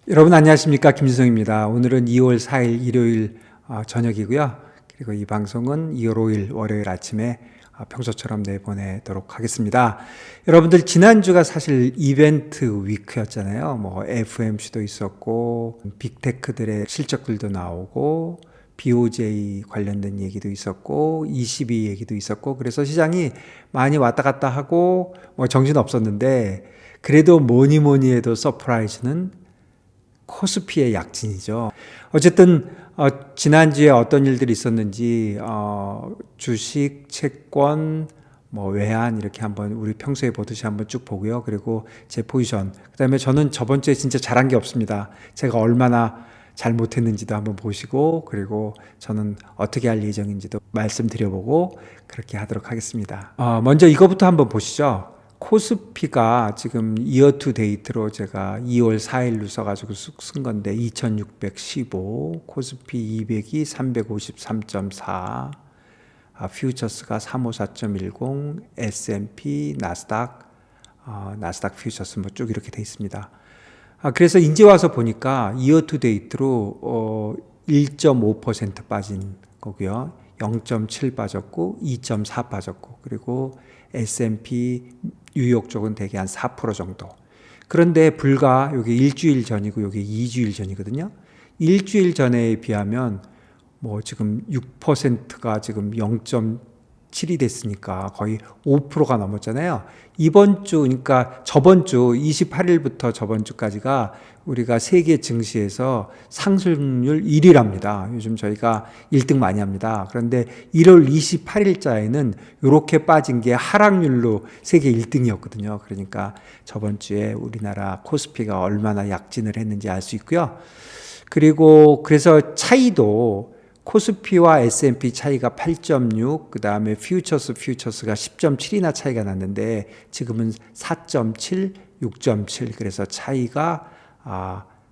여러분 안녕하십니까, 김진성입니다. 오늘은 2월 4일 일요일 저녁이고요. 그리고 이 방송은 2월 5일 월요일 아침에 평소처럼 내보내도록 하겠습니다. 여러분들 지난주가 사실 이벤트 위크였잖아요. 뭐 FMC도 있었고 빅테크들의 실적들도 나오고 BOJ 관련된 얘기도 있었고 22 얘기도 있었고, 그래서 시장이 많이 왔다 갔다 하고 뭐 정신 없었는데, 그래도 뭐니 뭐니 해도 서프라이즈는 코스피의 약진이죠. 어쨌든 지난주에 어떤 일들이 있었는지 주식, 채권, 뭐 외환 이렇게 한번 우리 평소에 보듯이 한번 쭉 보고요. 그리고 제 포지션, 그다음에 저는 저번 주에 진짜 잘한 게 없습니다. 제가 얼마나 잘못했는지도 한번 보시고, 그리고 저는 어떻게 할 예정인지도 말씀드려보고 그렇게 하도록 하겠습니다. 먼저 이거부터 한번 보시죠. 코스피가 지금 이어 투 데이트로 제가 2월 4일로 써가지고 쑥 쓴 건데 2615, 코스피 200이 353.4, 퓨처스가 354.10, S&P, 나스닥 퓨처스 뭐 쭉 이렇게 돼 있습니다. 그래서 이제 와서 보니까 이어 투 데이트로 1.5% 빠진 거고요. 0.7 빠졌고 2.4 빠졌고, 그리고 S&P 뉴욕 쪽은 대개 한 4% 정도. 그런데 불과 여기 일주일 전이고 여기 2주일 전이거든요. 일주일 전에 비하면 뭐 지금 6%가 지금 0.7이 됐으니까 거의 5%가 넘었잖아요. 이번 주, 그러니까 저번 주 28일부터 저번 주까지가 우리가 세계 증시에서 상승률 1위랍니다. 요즘 저희가 1등 많이 합니다. 그런데 1월 28일자에는 이렇게 빠진 게 하락률로 세계 1등이었거든요. 그러니까 저번 주에 우리나라 코스피가 얼마나 약진을 했는지 알 수 있고요. 그리고 그래서 차이도 코스피와 S&P 차이가 8.6, 그 다음에 퓨처스가 10.7이나 차이가 났는데 지금은 4.7, 6.7, 그래서 차이가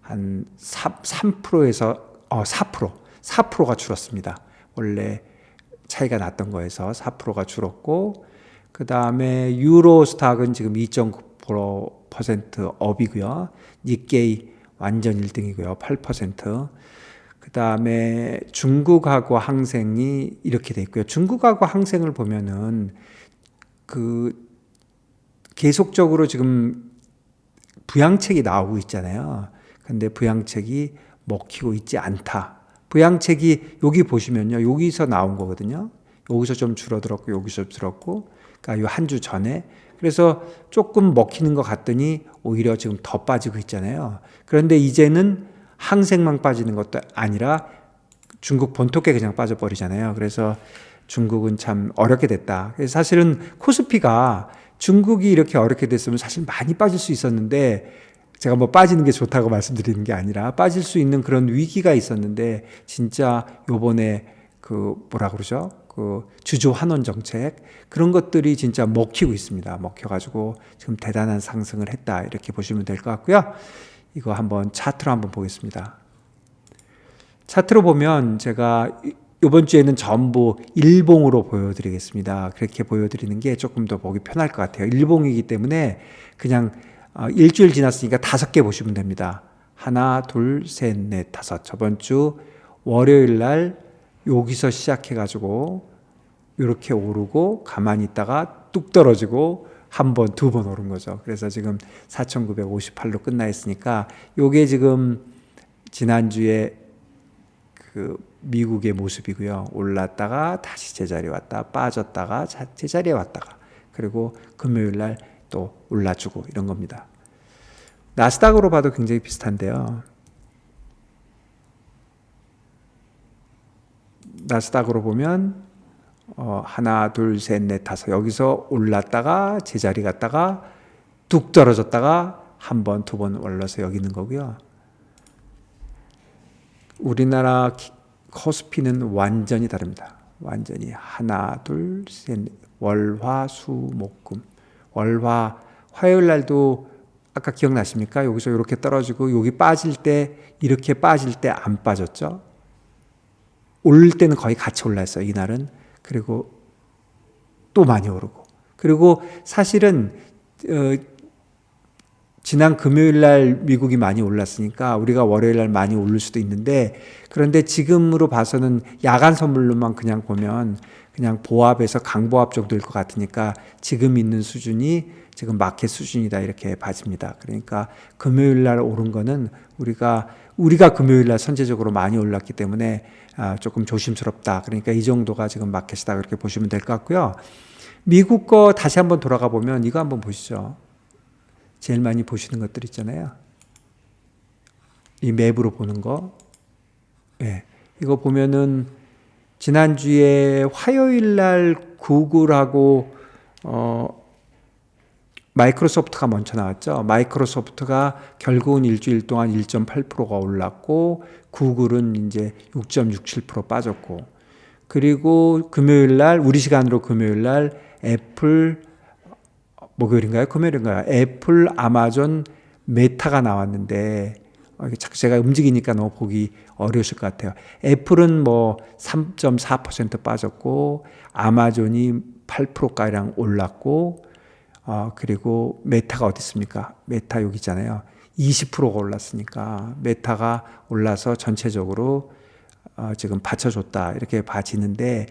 한 3%에서 4%가 줄었습니다. 원래 차이가 났던 거에서 4%가 줄었고, 그 다음에 유로스탁은 지금 2.9% 업이고요. 니케이 완전 1등이고요. 8%. 그 다음에 중국하고 항생이 이렇게 돼 있고요. 중국하고 항생을 보면은 계속적으로 지금 부양책이 나오고 있잖아요. 근데 부양책이 먹히고 있지 않다. 부양책이 여기 보시면요. 여기서 나온 거거든요. 여기서 좀 줄어들었고 여기서 줄었고, 그러니까 이 한 주 전에. 그래서 조금 먹히는 것 같더니 오히려 지금 더 빠지고 있잖아요. 그런데 이제는 항생만 빠지는 것도 아니라 중국 본토계 그냥 빠져버리잖아요. 그래서 중국은 참 어렵게 됐다. 그래서 사실은 코스피가 중국이 이렇게 어렵게 됐으면 사실 많이 빠질 수 있었는데, 제가 뭐 빠지는 게 좋다고 말씀드리는 게 아니라 빠질 수 있는 그런 위기가 있었는데, 진짜 요번에 뭐라 그러죠? 주주 환원 정책, 그런 것들이 진짜 먹히고 있습니다. 먹혀가지고 지금 대단한 상승을 했다, 이렇게 보시면 될 것 같고요. 이거 한번 차트로 한번 보겠습니다. 차트로 보면 제가 이번 주에는 전부 일봉으로 보여드리겠습니다. 그렇게 보여드리는 게 조금 더 보기 편할 것 같아요. 일봉이기 때문에 그냥 일주일 지났으니까 5개 보시면 됩니다. 하나, 둘, 셋, 넷, 다섯. 저번 주 월요일 날 여기서 시작해가지고 이렇게 오르고 가만히 있다가 뚝 떨어지고 한 번, 두 번 오른 거죠. 그래서 지금 4,958로 끝나 있으니까 요게 지금 지난주에 미국의 모습이고요. 올랐다가 다시 제자리에 왔다, 빠졌다가 제자리에 왔다가, 그리고 금요일 날 또 올라주고 이런 겁니다. 나스닥으로 봐도 굉장히 비슷한데요. 나스닥으로 보면 하나, 둘, 셋, 넷, 다섯. 여기서 올랐다가 제자리 갔다가 뚝 떨어졌다가 한 번, 두 번 올라서 여기 있는 거고요. 우리나라 코스피는 완전히 다릅니다. 완전히 하나, 둘, 셋, 넷. 월, 화, 수, 목, 금. 화요일 날도 아까 기억나십니까? 여기서 이렇게 떨어지고 여기 빠질 때, 이렇게 빠질 때 안 빠졌죠? 오를 때는 거의 같이 올랐어요, 이날은. 그리고 또 많이 오르고. 그리고 사실은 지난 금요일 날 미국이 많이 올랐으니까 우리가 월요일 날 많이 오를 수도 있는데, 그런데 지금으로 봐서는 야간 선물로만 그냥 보면 그냥 보합에서 강보합 정도일 것 같으니까 지금 있는 수준이 지금 마켓 수준이다 이렇게 봐집니다. 그러니까 금요일 날 오른 거는 우리가 금요일 날 선제적으로 많이 올랐기 때문에 조금 조심스럽다. 그러니까 이 정도가 지금 마켓이다 그렇게 보시면 될 것 같고요. 미국 거 다시 한번 돌아가 보면 이거 한번 보시죠. 제일 많이 보시는 것들 있잖아요. 이 맵으로 보는 거. 네. 이거 보면은 지난주에 화요일 날 구글하고 마이크로소프트가 먼저 나왔죠. 마이크로소프트가 결국은 일주일 동안 1.8%가 올랐고 구글은 이제 6.67% 빠졌고, 그리고 금요일 날 우리 시간으로 금요일 날 애플 목요일인가요? 금요일인가요? 애플, 아마존, 메타가 나왔는데 제가 움직이니까 너무 보기 어려우실 것 같아요. 애플은 뭐 3.4% 빠졌고 아마존이 8%가량 올랐고 그리고 메타가 어디 있습니까? 메타 여기 있잖아요. 20%가 올랐으니까 메타가 올라서 전체적으로 지금 받쳐줬다 이렇게 봐지는데,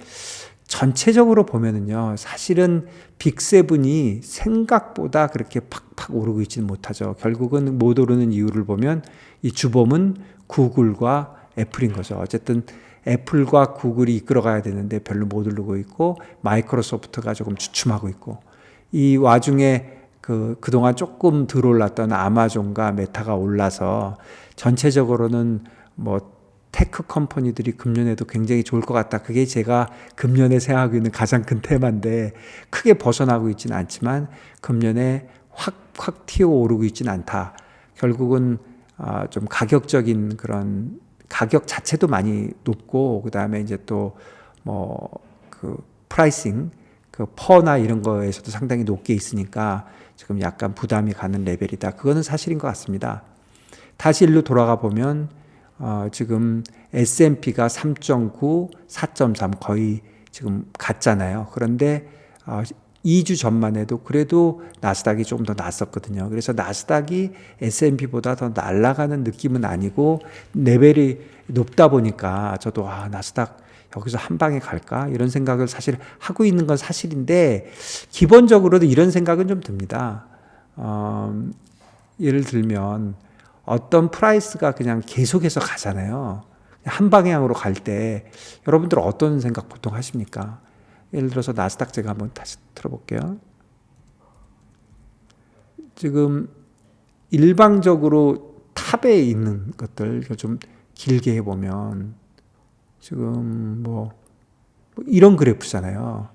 전체적으로 보면은요, 사실은 빅세븐이 생각보다 그렇게 팍팍 오르고 있지는 못하죠. 결국은 못 오르는 이유를 보면 이 주범은 구글과 애플인 거죠. 어쨌든 애플과 구글이 이끌어가야 되는데 별로 못 오르고 있고 마이크로소프트가 조금 주춤하고 있고, 이 와중에 그동안 조금 덜 올랐던 아마존과 메타가 올라서 전체적으로는 뭐 테크 컴퍼니들이 금년에도 굉장히 좋을 것 같다. 그게 제가 금년에 생각하고 있는 가장 큰 테마인데 크게 벗어나고 있지는 않지만 금년에 확 튀어오르고 있지는 않다. 결국은 좀 가격적인 그런 가격 자체도 많이 높고, 그 다음에 이제 또 뭐 그 프라이싱 그 퍼나 이런 거에서도 상당히 높게 있으니까 지금 약간 부담이 가는 레벨이다. 그거는 사실인 것 같습니다. 다시 일로 돌아가 보면 지금 S&P가 3.9, 4.3 거의 지금 같잖아요. 그런데 2주 전만 해도 그래도 나스닥이 조금 더 낫었거든요. 그래서 나스닥이 S&P보다 더 날아가는 느낌은 아니고 레벨이 높다 보니까 저도 나스닥 여기서 한 방에 갈까? 이런 생각을 사실 하고 있는 건 사실인데, 기본적으로도 이런 생각은 좀 듭니다. 예를 들면 어떤 프라이스가 그냥 계속해서 가잖아요. 한 방향으로 갈 때 여러분들 어떤 생각 보통 하십니까? 예를 들어서 나스닥 제가 한번 다시 틀어볼게요. 지금 일방적으로 탑에 있는 것들 좀 길게 해보면 지금 뭐 이런 그래프잖아요.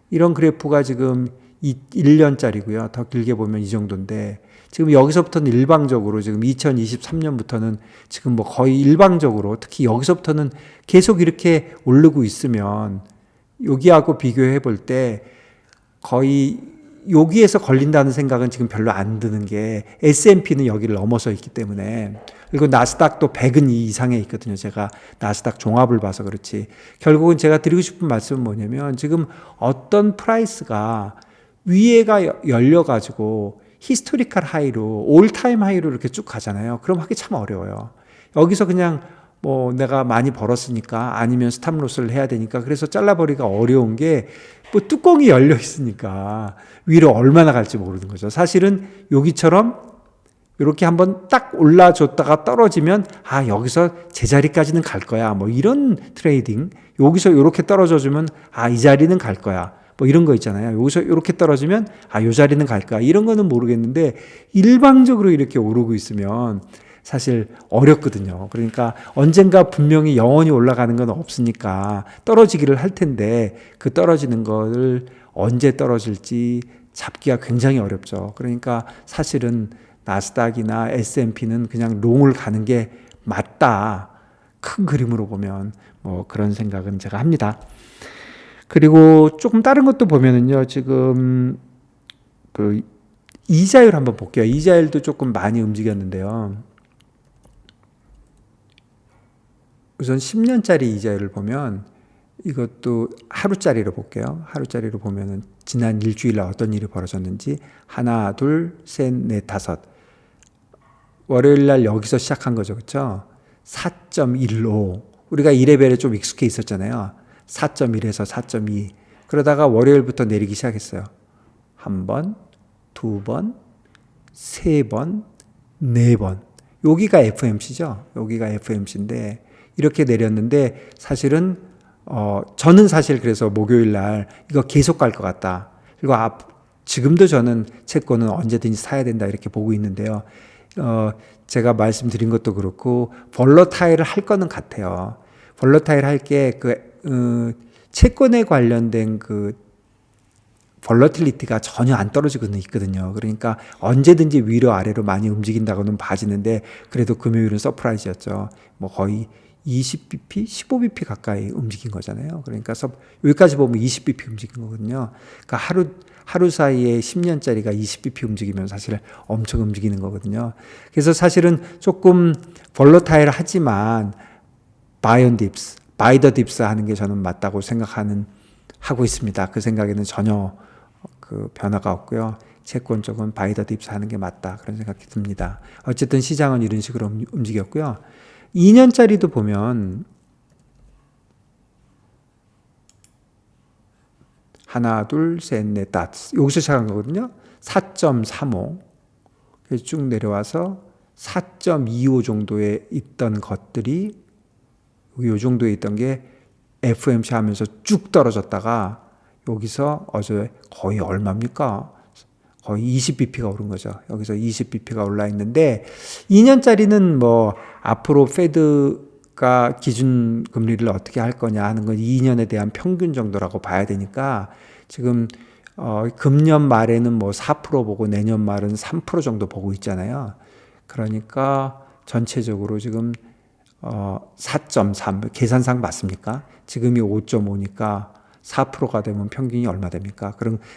이런 그래프가 지금 1년짜리고요. 더 길게 보면 이 정도인데, 지금 여기서부터는 일방적으로 지금 2023년부터는 지금 뭐 거의 일방적으로, 특히 여기서부터는 계속 이렇게 오르고 있으면 여기하고 비교해 볼 때 거의 여기에서 걸린다는 생각은 지금 별로 안 드는 게, S&P는 여기를 넘어서 있기 때문에, 그리고 나스닥도 100은 이상에 있거든요. 제가 나스닥 종합을 봐서 그렇지. 결국은 제가 드리고 싶은 말씀은 뭐냐면, 지금 어떤 프라이스가 위에가 열려가지고 히스토리컬 하이로, 올타임 하이로 이렇게 쭉 가잖아요. 그럼 하기 참 어려워요. 여기서 그냥 뭐 내가 많이 벌었으니까, 아니면 스탑로스를 해야 되니까, 그래서 잘라버리기가 어려운 게 뭐 뚜껑이 열려 있으니까 위로 얼마나 갈지 모르는 거죠. 사실은 여기처럼 이렇게 한번 딱 올라줬다가 떨어지면 여기서 제자리까지는 갈 거야. 뭐 이런 트레이딩. 여기서 이렇게 떨어져 주면 이 자리는 갈 거야. 뭐 이런 거 있잖아요. 여기서 이렇게 떨어지면 이 자리는 갈 거야. 이런 거는 모르겠는데 일방적으로 이렇게 오르고 있으면 사실 어렵거든요. 그러니까 언젠가 분명히 영원히 올라가는 건 없으니까 떨어지기를 할 텐데, 그 떨어지는 거를 언제 떨어질지 잡기가 굉장히 어렵죠. 그러니까 사실은 나스닥이나 S&P는 그냥 롱을 가는 게 맞다. 큰 그림으로 보면 뭐 그런 생각은 제가 합니다. 그리고 조금 다른 것도 보면은요, 지금 그 이자율 한번 볼게요. 이자율도 조금 많이 움직였는데요. 우선 10년짜리 이자율을 보면, 이것도 하루짜리로 볼게요. 하루짜리로 보면은 지난 일주일에 어떤 일이 벌어졌는지, 하나, 둘, 셋, 넷, 다섯. 월요일 날 여기서 시작한 거죠. 그렇죠? 4.15. 우리가 2레벨에 좀 익숙해 있었잖아요. 4.1에서 4.2. 그러다가 월요일부터 내리기 시작했어요. 한 번, 두 번, 세 번, 네 번. 여기가 FMC죠. 여기가 FMC인데 이렇게 내렸는데 사실은 저는 사실 그래서 목요일 날 이거 계속 갈 것 같다. 그리고 지금도 저는 채권은 언제든지 사야 된다 이렇게 보고 있는데요. 제가 말씀드린 것도 그렇고 볼러타일을 할 거는 같아요. 볼러타일 할 게 채권에 관련된 볼러틸리티가 전혀 안 떨어지고는 있거든요. 그러니까 언제든지 위로 아래로 많이 움직인다고는 봐지는데 그래도 금요일은 서프라이즈였죠. 뭐 거의 20bp, 15bp 가까이 움직인 거잖아요. 그러니까 여기까지 보면 20bp 움직인 거거든요. 그러니까 하루 사이에 10년짜리가 20bp 움직이면 사실 엄청 움직이는 거거든요. 그래서 사실은 조금 볼러타일 하지만 바이 더 딥스 하는 게 저는 맞다고 하고 있습니다. 그 생각에는 전혀 변화가 없고요. 채권 쪽은 바이 더 딥스 하는 게 맞다. 그런 생각이 듭니다. 어쨌든 시장은 이런 식으로 움직였고요. 2년짜리도 보면 하나, 둘, 셋, 넷, 다섯. 여기서 시작한 거거든요. 4.35. 쭉 내려와서 4.25 정도에 있던 것들이 요 정도에 있던 게 FMC 하면서 쭉 떨어졌다가 여기서 어제 거의 얼마입니까? 거의 20bp가 오른 거죠. 여기서 20bp가 올라 있는데 2년짜리는 뭐 앞으로 페드가 기준 금리를 어떻게 할 거냐 하는 건 2년에 대한 평균 정도라고 봐야 되니까 지금 금년 말에는 뭐 4% 보고 내년 말은 3% 정도 보고 있잖아요. 그러니까 전체적으로 지금 4.3 계산상 맞습니까? 지금이 5.5니까 4%가 되면 평균이 얼마 됩니까?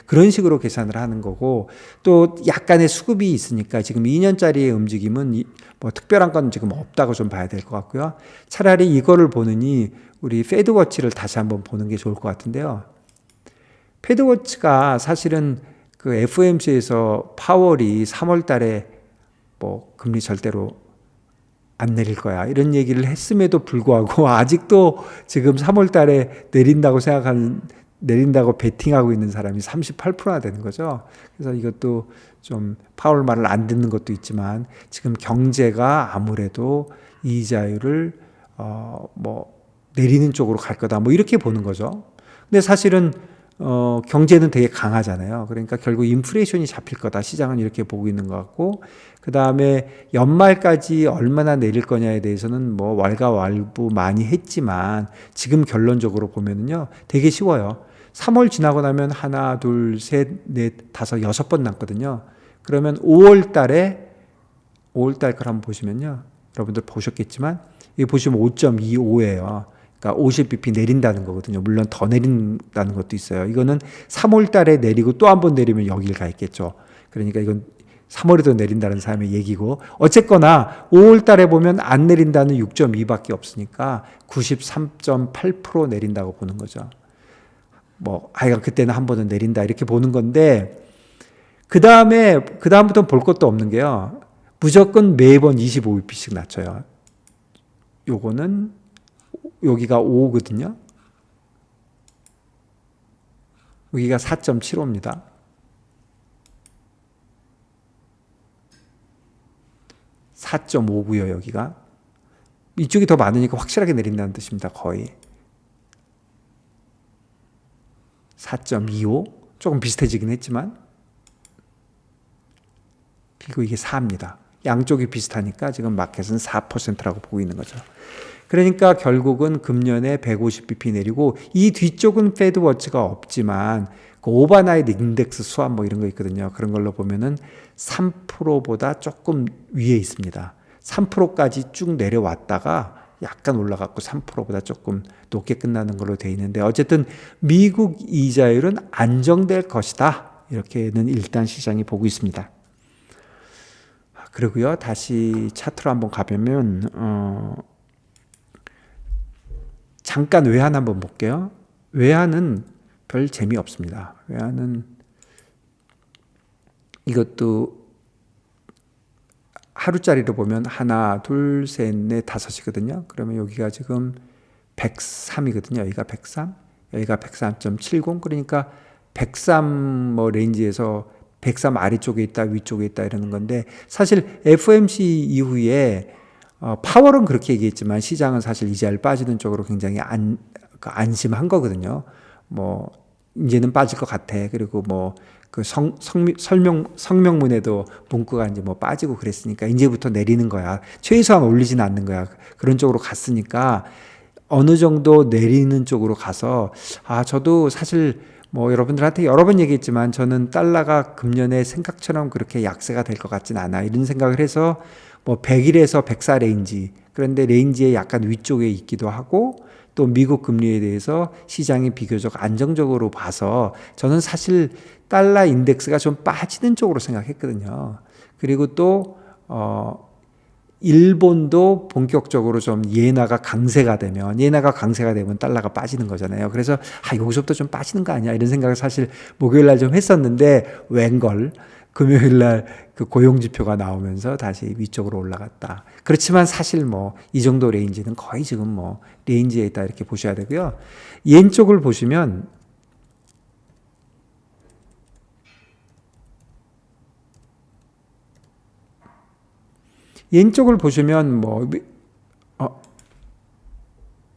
그런 식으로 계산을 하는 거고 또 약간의 수급이 있으니까 지금 2년짜리의 움직임은 뭐 특별한 건 지금 없다고 좀 봐야 될 것 같고요. 차라리 이거를 보느니 우리 패드워치를 다시 한번 보는 게 좋을 것 같은데요. 패드워치가 사실은 그 FOMC에서 파월이 3월 달에 뭐 금리 절대로 안 내릴 거야 이런 얘기를 했음에도 불구하고 아직도 지금 3월 달에 내린다고 베팅하고 있는 사람이 38%나 되는 거죠. 그래서 이것도 좀 파월 말을 안 듣는 것도 있지만 지금 경제가 아무래도 이자율을 뭐 내리는 쪽으로 갈 거다 뭐 이렇게 보는 거죠. 근데 사실은 경제는 되게 강하잖아요. 그러니까 결국 인플레이션이 잡힐 거다. 시장은 이렇게 보고 있는 것 같고, 그 다음에 연말까지 얼마나 내릴 거냐에 대해서는 뭐 왈가왈부 많이 했지만 지금 결론적으로 보면은요, 되게 쉬워요. 3월 지나고 나면 하나, 둘, 셋, 넷, 다섯, 6번 남거든요. 그러면 5월 달 걸 한번 보시면요. 여러분들 보셨겠지만, 여기 보시면 5.25예요. 그러니까 50bp 내린다는 거거든요. 물론 더 내린다는 것도 있어요. 이거는 3월 달에 내리고 또 한 번 내리면 여길 가 있겠죠. 그러니까 이건 3월에도 내린다는 사람의 얘기고 어쨌거나 5월 달에 보면 안 내린다는 6.2밖에 없으니까 93.8% 내린다고 보는 거죠. 뭐 하여간 그때는 한 번은 내린다 이렇게 보는 건데 그다음부터는 볼 것도 없는 게요. 무조건 매번 25bp씩 낮춰요. 요거는 여기가 5거든요. 여기가 4.75입니다. 4.5고요, 여기가. 이쪽이 더 많으니까 확실하게 내린다는 뜻입니다, 거의. 4.25. 조금 비슷해지긴 했지만. 그리고 이게 4입니다. 양쪽이 비슷하니까 지금 마켓은 4%라고 보고 있는 거죠. 그러니까 결국은 금년에 150bp 내리고 이 뒤쪽은 패드워치가 없지만 그 오버나잇 인덱스 수합 뭐 이런 거 있거든요. 그런 걸로 보면은 3%보다 조금 위에 있습니다. 3%까지 쭉 내려왔다가 약간 올라갔고 3%보다 조금 높게 끝나는 걸로 돼 있는데 어쨌든 미국 이자율은 안정될 것이다. 이렇게는 일단 시장이 보고 있습니다. 그리고요. 다시 차트로 한번 가보면 잠깐 외환 한번 볼게요. 외환은 별 재미없습니다. 외환은 이것도 하루짜리로 보면 하나, 둘, 셋, 넷, 다섯이거든요. 그러면 여기가 지금 103이거든요. 여기가 103, 여기가 103.70. 그러니까 103 뭐 레인지에서 103 아래쪽에 있다, 위쪽에 있다 이러는 건데, 사실 FOMC 이후에 파월은 그렇게 얘기했지만 시장은 사실 이자율 빠지는 쪽으로 굉장히 안심한 거거든요. 뭐 이제는 빠질 것 같아. 그리고 뭐 그 성명문에도 문구가 이제 뭐 빠지고 그랬으니까 이제부터 내리는 거야. 최소한 올리지는 않는 거야. 그런 쪽으로 갔으니까 어느 정도 내리는 쪽으로 가서, 저도 사실 뭐 여러분들한테 여러 번 얘기했지만 저는 달러가 금년에 생각처럼 그렇게 약세가 될 것 같진 않아. 이런 생각을 해서 뭐 100일에서 104 레인지, 그런데 레인지의 약간 위쪽에 있기도 하고, 또 미국 금리에 대해서 시장이 비교적 안정적으로 봐서 저는 사실 달러 인덱스가 좀 빠지는 쪽으로 생각했거든요. 그리고 또 일본도 본격적으로 좀 예나가 강세가 되면 달러가 빠지는 거잖아요. 그래서 여기서부터 좀 빠지는 거 아니야 이런 생각을 사실 목요일 날 좀 했었는데, 웬걸 금요일 날 그 고용 지표가 나오면서 다시 위쪽으로 올라갔다. 그렇지만 사실 뭐 이 정도 레인지는 거의 지금 뭐 레인지에 있다 이렇게 보셔야 되고요. 옌 쪽을 보시면 뭐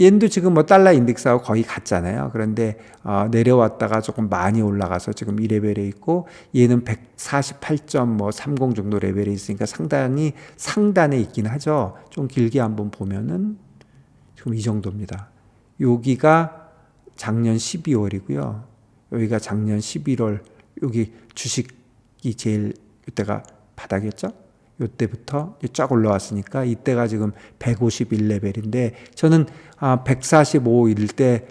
옌도 지금 뭐 달러 인덱스하고 거의 같잖아요. 그런데 내려왔다가 조금 많이 올라가서 지금 이 레벨에 있고, 얘는 148.30 정도 레벨에 있으니까 상당히 상단에 있긴 하죠. 좀 길게 한번 보면은 지금 이 정도입니다. 여기가 작년 12월이고요. 여기가 작년 11월, 여기 주식이 제일 이때가 바닥이었죠. 이때부터 쫙 올라왔으니까 이때가 지금 151레벨인데, 저는 145일 때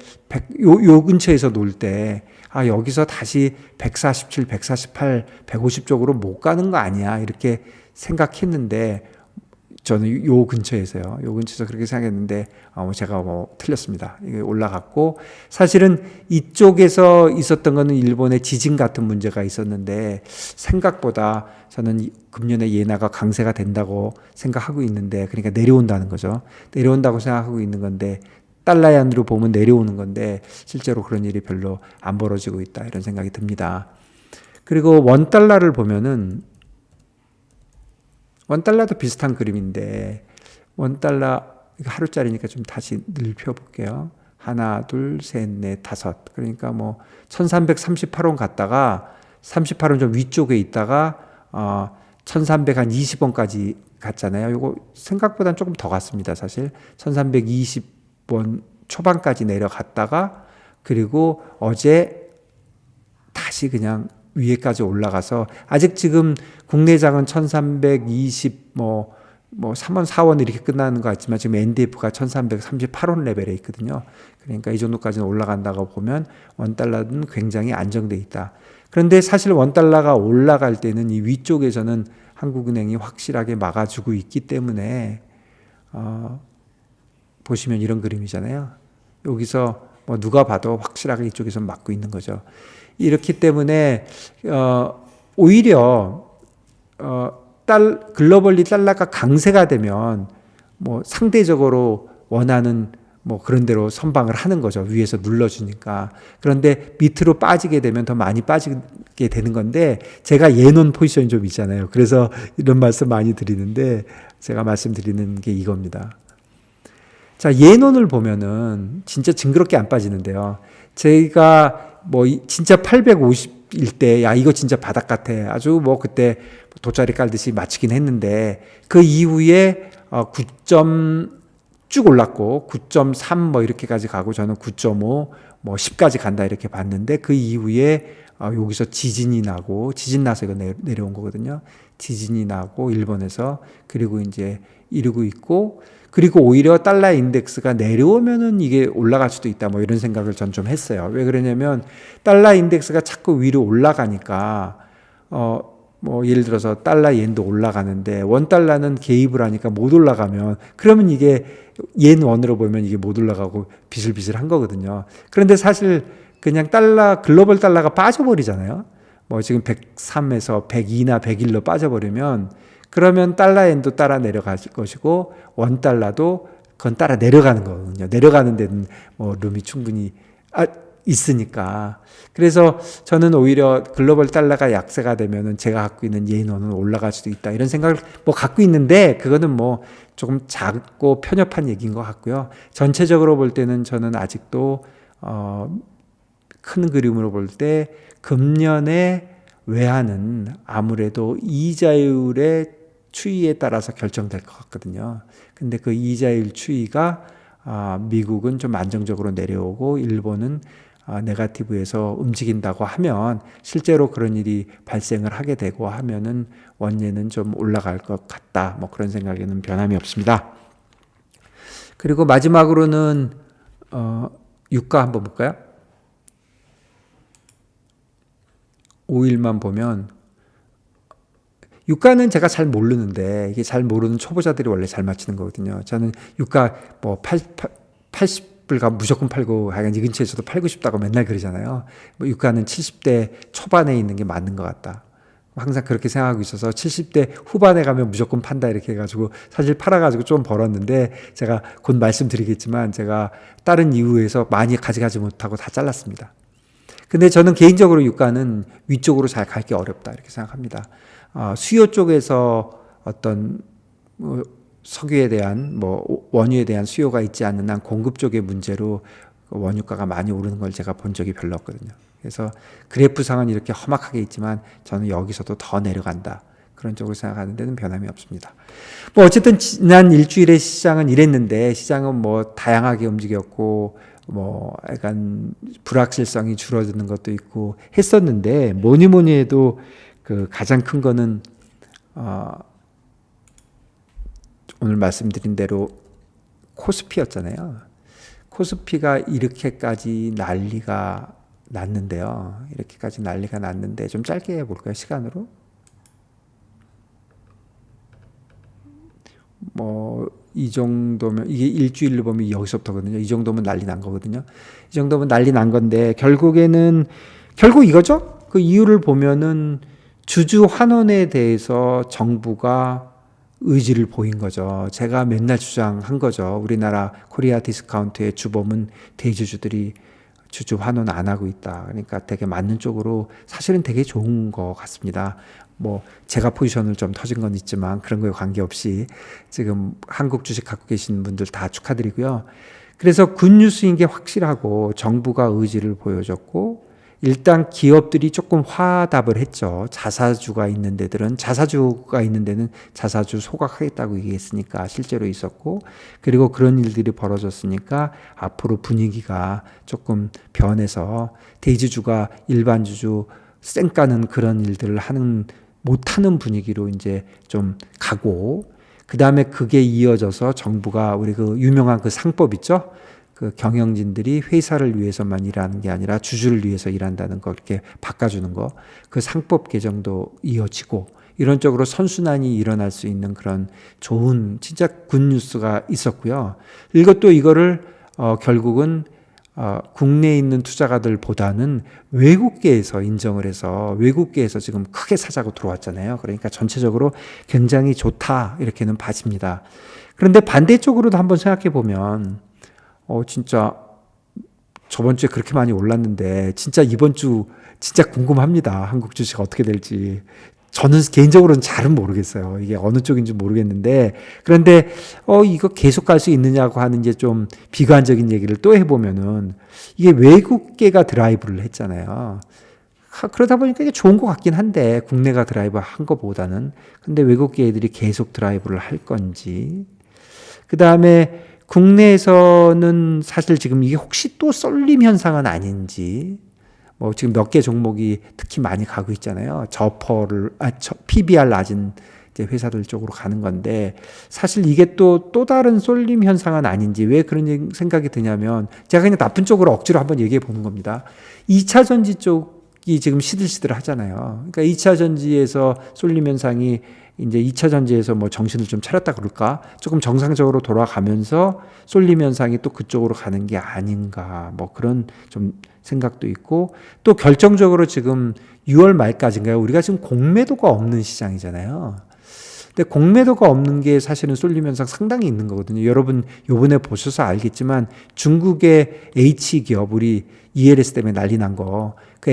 요 근처에서 놀 때 여기서 다시 147, 148, 150 쪽으로 못 가는 거 아니야 이렇게 생각했는데, 저는 요 근처에서요. 요 근처에서 그렇게 생각했는데 제가 뭐 틀렸습니다. 이게 올라갔고, 사실은 이쪽에서 있었던 거는 일본의 지진 같은 문제가 있었는데, 생각보다 저는 금년에 예나가 강세가 된다고 생각하고 있는데, 그러니까 내려온다는 거죠. 내려온다고 생각하고 있는 건데, 달러의 안으로 보면 내려오는 건데 실제로 그런 일이 별로 안 벌어지고 있다 이런 생각이 듭니다. 그리고 원달러를 보면은 원달러도 비슷한 그림인데, 원달러 하루짜리니까 좀 다시 늘펴볼게요. 하나, 둘, 셋, 넷, 다섯. 그러니까 뭐 1338원 갔다가 38원 좀 위쪽에 있다가 1320원까지 갔잖아요. 이거 생각보다는 조금 더 갔습니다. 사실 1320원 초반까지 내려갔다가, 그리고 어제 다시 그냥 위에까지 올라가서, 아직 지금 국내장은 1320 3원 4원 이렇게 끝나는 것 같지만 지금 NDF가 1338원 레벨에 있거든요. 그러니까 이 정도까지는 올라간다고 보면 원달러는 굉장히 안정돼 있다. 그런데 사실 원달러가 올라갈 때는 이 위쪽에서는 한국은행이 확실하게 막아주고 있기 때문에 보시면 이런 그림이잖아요. 여기서 뭐 누가 봐도 확실하게 이쪽에서 막고 있는 거죠. 이렇기 때문에 오히려 글로벌리 달러가 강세가 되면 뭐 상대적으로 원하는 뭐 그런 대로 선방을 하는 거죠. 위에서 눌러주니까. 그런데 밑으로 빠지게 되면 더 많이 빠지게 되는 건데, 제가 예논 포지션이 좀 있잖아요. 그래서 이런 말씀 많이 드리는데, 제가 말씀드리는 게 이겁니다. 자, 예논을 보면은 진짜 징그럽게 안 빠지는데요. 제가 뭐 진짜 850일 때 이거 진짜 바닥 같아. 아주 뭐 그때 돗자리 깔듯이 맞추긴 했는데, 그 이후에 9점 쭉 올랐고 9.3 뭐 이렇게까지 가고, 저는 9.5 뭐 10까지 간다 이렇게 봤는데, 그 이후에 여기서 지진이 나고, 지진 나서 이거 내려온 거거든요. 지진이 나고 일본에서, 그리고 이제 이러고 있고, 그리고 오히려 달러 인덱스가 내려오면은 이게 올라갈 수도 있다 뭐 이런 생각을 전 좀 했어요. 왜 그러냐면 달러 인덱스가 자꾸 위로 올라가니까 뭐 예를 들어서 달러 옌도 올라가는데 원달러는 개입을 하니까 못 올라가면, 그러면 이게 옌 원으로 보면 이게 못 올라가고 비슬비슬한 거거든요. 그런데 사실 그냥 글로벌 달러가 빠져버리잖아요. 뭐 지금 103에서 102나 101로 빠져버리면 그러면 달러엔도 따라 내려갈 것이고 원달러도 그건 따라 내려가는 거거든요. 내려가는 데는 뭐 룸이 충분히 있으니까. 그래서 저는 오히려 글로벌 달러가 약세가 되면은 제가 갖고 있는 예인원은 올라갈 수도 있다, 이런 생각을 뭐 갖고 있는데, 그거는 뭐 조금 작고 편협한 얘기인 것 같고요. 전체적으로 볼 때는 저는 아직도 큰 그림으로 볼 때 금년의 외환은 아무래도 이자율의 추이에 따라서 결정될 것 같거든요. 근데 그 이자율 추이가 미국은 좀 안정적으로 내려오고 일본은 네거티브에서 움직인다고 하면, 실제로 그런 일이 발생을 하게 되고 하면은 원예는 좀 올라갈 것 같다, 뭐 그런 생각에는 변함이 없습니다. 그리고 마지막으로는 유가 한번 볼까요? 5일만 보면 유가는 제가 잘 모르는데, 이게 잘 모르는 초보자들이 원래 잘 맞히는 거거든요. 저는 유가 뭐 80불가 무조건 팔고, 하여간 이 근처에서도 팔고 싶다고 맨날 그러잖아요. 뭐 유가는 70대 초반에 있는 게 맞는 것 같다, 항상 그렇게 생각하고 있어서 70대 후반에 가면 무조건 판다 이렇게 해가지고 사실 팔아가지고 좀 벌었는데, 제가 곧 말씀드리겠지만 제가 다른 이유에서 많이 가져가지 못하고 다 잘랐습니다. 근데 저는 개인적으로 유가는 위쪽으로 잘 가기 어렵다 이렇게 생각합니다. 수요 쪽에서 어떤 석유에 대한 원유에 대한 수요가 있지 않는 한 공급 쪽의 문제로 원유가가 많이 오르는 걸 제가 본 적이 별로 없거든요. 그래서 그래프상은 이렇게 험악하게 있지만 저는 여기서도 더 내려간다, 그런 쪽으로 생각하는 데는 변함이 없습니다. 뭐 어쨌든 지난 일주일의 시장은 이랬는데, 시장은 뭐 다양하게 움직였고 뭐 약간 불확실성이 줄어드는 것도 있고 했었는데, 뭐니 해도 그 가장 큰 거는 오늘 말씀드린 대로 코스피였잖아요. 코스피가 이렇게까지 난리가 났는데요. 이렇게까지 난리가 났는데, 좀 짧게 해볼까요, 시간으로? 뭐 이 정도면, 이게 일주일로 보면 여기서부터거든요. 이 정도면 난리 난 거거든요. 이 정도면 난리 난 건데, 결국 이거죠. 그 이유를 보면은 주주 환원에 대해서 정부가 의지를 보인 거죠. 제가 맨날 주장한 거죠. 우리나라 코리아 디스카운트의 주범은 대주주들이 주주 환원 안 하고 있다. 그러니까 되게 맞는 쪽으로 사실은 되게 좋은 것 같습니다. 뭐 제가 포지션을 좀 터진 건 있지만 그런 거에 관계없이 지금 한국 주식 갖고 계신 분들 다 축하드리고요. 그래서 굿뉴스인 게 확실하고 정부가 의지를 보여줬고, 일단 기업들이 조금 화답을 했죠. 자사주가 있는 데는 자사주 소각하겠다고 얘기했으니까 실제로 있었고, 그리고 그런 일들이 벌어졌으니까 앞으로 분위기가 조금 변해서 대주주가 일반 주주 쌩까는 그런 일들을 못하는 분위기로 이제 좀 가고, 그 다음에 그게 이어져서 정부가 우리 그 유명한 그 상법 있죠? 그 경영진들이 회사를 위해서만 일하는 게 아니라 주주를 위해서 일한다는 거 이렇게 바꿔주는 거, 그 상법 개정도 이어지고, 이런 쪽으로 선순환이 일어날 수 있는 그런 좋은 진짜 굿뉴스가 있었고요. 이거를 결국은 국내에 있는 투자가들보다는 외국계에서 인정을 해서 외국계에서 지금 크게 사자고 들어왔잖아요. 그러니까 전체적으로 굉장히 좋다 이렇게는 봐집니다. 그런데 반대쪽으로도 한번 생각해 보면 진짜 저번 주에 그렇게 많이 올랐는데 진짜 이번 주 진짜 궁금합니다. 한국 주식 어떻게 될지. 저는 개인적으로는 잘은 모르겠어요. 이게 어느 쪽인지 모르겠는데, 그런데 이거 계속 갈 수 있느냐고 하는 이제 좀 비관적인 얘기를 또 해보면은, 이게 외국계가 드라이브를 했잖아요. 그러다 보니까 이게 좋은 것 같긴 한데, 국내가 드라이브 한 것보다는. 근데 외국계들이 계속 드라이브를 할 건지, 그 다음에 국내에서는 사실 지금 이게 혹시 또 쏠림 현상은 아닌지, 뭐 지금 몇 개 종목이 특히 많이 가고 있잖아요. PBR 낮은 이제 회사들 쪽으로 가는 건데, 사실 이게 또 다른 쏠림 현상은 아닌지, 왜 그런 생각이 드냐면, 제가 그냥 나쁜 쪽으로 억지로 한번 얘기해 보는 겁니다. 2차 전지 쪽이 지금 시들시들 하잖아요. 그러니까 2차 전지에서 쏠림 현상이 이제 2차 전지에서 뭐 정신을 좀 차렸다 그럴까? 조금 정상적으로 돌아가면서 쏠림 현상이 또 그쪽으로 가는 게 아닌가, 뭐 그런 좀 생각도 있고, 또 결정적으로 지금 6월 말까지인가요? 우리가 지금 공매도가 없는 시장이잖아요. 근데 공매도가 없는 게 사실은 쏠림 현상 상당히 있는 거거든요. 여러분 요번에 보셔서 알겠지만 중국의 H기업 우리 ELS 때문에 난리 난 거. 그